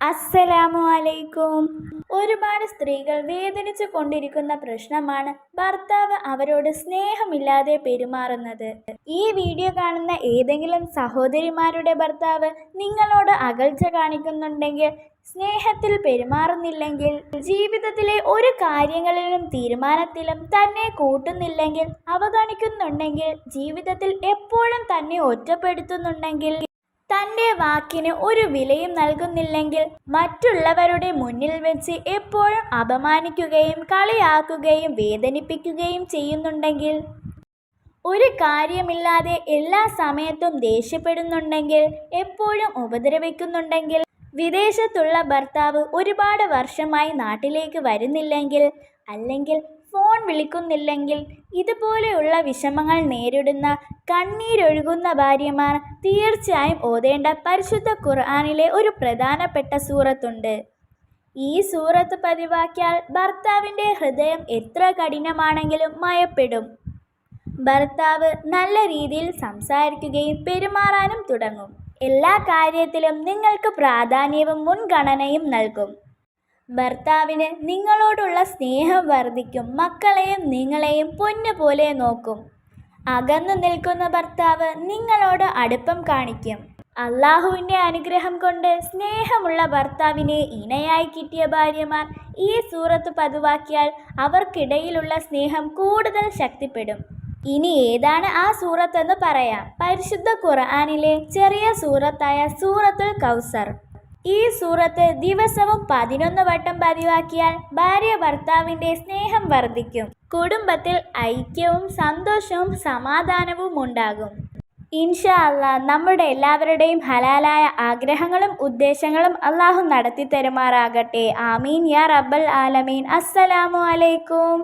അസ്സലാമു അലൈക്കും. ഒരുപാട് സ്ത്രീകൾ വേദനിച്ചു കൊണ്ടിരിക്കുന്ന പ്രശ്നമാണ് ഭർത്താവ് അവരോട് സ്നേഹമില്ലാതെ പെരുമാറുന്നത്. ഈ വീഡിയോ കാണുന്ന ഏതെങ്കിലും സഹോദരിമാരുടെ ഭർത്താവ് നിങ്ങളോട് അകൽച്ച കാണിക്കുന്നുണ്ടെങ്കിൽ, സ്നേഹത്തിൽ പെരുമാറുന്നില്ലെങ്കിൽ, ജീവിതത്തിലെ ഒരു കാര്യങ്ങളിലും തീരുമാനത്തിലും തന്നെ കൂട്ടുന്നില്ലെങ്കിൽ, അവഗണിക്കുന്നുണ്ടെങ്കിൽ, ജീവിതത്തിൽ എപ്പോഴും തന്നെ ഒറ്റപ്പെടുത്തുന്നുണ്ടെങ്കിൽ, തൻ്റെ വാക്കിന് ഒരു വിലയും നൽകുന്നില്ലെങ്കിൽ, മറ്റുള്ളവരുടെ മുന്നിൽ വെച്ച് എപ്പോഴും അപമാനിക്കുകയും കളിയാക്കുകയും വേദനിപ്പിക്കുകയും ചെയ്യുന്നുണ്ടെങ്കിൽ, ഒരു കാര്യമില്ലാതെ എല്ലാ സമയത്തും ദേഷ്യപ്പെടുന്നുണ്ടെങ്കിൽ, എപ്പോഴും ഉപദ്രവിക്കുന്നുണ്ടെങ്കിൽ, വിദേശത്തുള്ള ഭർത്താവ് ഒരുപാട് വർഷമായി നാട്ടിലേക്ക് വരുന്നില്ലെങ്കിൽ, അല്ലെങ്കിൽ ഫോൺ വിളിക്കുന്നില്ലെങ്കിൽ, ഇതുപോലെയുള്ള വിഷമങ്ങൾ നേരിടുന്ന കണ്ണീരൊഴുകുന്ന ഭാര്യമാർ തീർച്ചയായും ഓതേണ്ട പരിശുദ്ധ ഖുർആനിലെ ഒരു പ്രധാനപ്പെട്ട സൂറത്തുണ്ട്. ഈ സൂറത്ത് പതിവാക്കിയാൽ ഭർത്താവിൻ്റെ ഹൃദയം എത്ര കഠിനമാണെങ്കിലും മയപ്പെടും. ഭർത്താവ് നല്ല രീതിയിൽ സംസാരിക്കുകയും പെരുമാറാനും തുടങ്ങും. എല്ലാ കാര്യത്തിലും നിങ്ങൾക്ക് പ്രാധാന്യവും മുൻഗണനയും നൽകും. ഭർത്താവിന് നിങ്ങളോടുള്ള സ്നേഹം വർദ്ധിക്കും. മക്കളെയും നിങ്ങളെയും പൊന്നുപോലെ നോക്കും. അകന്നു നിൽക്കുന്ന ഭർത്താവ് നിങ്ങളോട് അടുപ്പം കാണിക്കും. അള്ളാഹുവിൻ്റെ അനുഗ്രഹം കൊണ്ട് സ്നേഹമുള്ള ഭർത്താവിനെ ഇണയായി കിട്ടിയ ഭാര്യമാർ ഈ സൂറത്ത് പതിവാക്കിയാൽ അവർക്കിടയിലുള്ള സ്നേഹം കൂടുതൽ ശക്തിപ്പെടും. ഇനി ഏതാണ് ആ സൂറത്തെന്ന് പറയാം. പരിശുദ്ധ ഖുർആനിലെ ചെറിയ സൂറത്തായ സൂറത്തുൽ കൗസർ. ഈ സൂറത്ത് ദിവസവും 11 വട്ടം പതിവാക്കിയാൽ ഭാര്യ ഭർത്താവിൻ്റെ സ്നേഹം വർദ്ധിക്കും. കുടുംബത്തിൽ ഐക്യവും സന്തോഷവും സമാധാനവും ഉണ്ടാകും. ഇൻഷാ അല്ലാഹ് നമ്മുടെ എല്ലാവരുടെയും ഹലാലായ ആഗ്രഹങ്ങളും ഉദ്ദേശങ്ങളും അള്ളാഹു നടത്തി തരുമാറാകട്ടെ. ആമീൻ യാ റബ്ബൽ ആലമീൻ. അസ്സലാമു അലൈക്കും.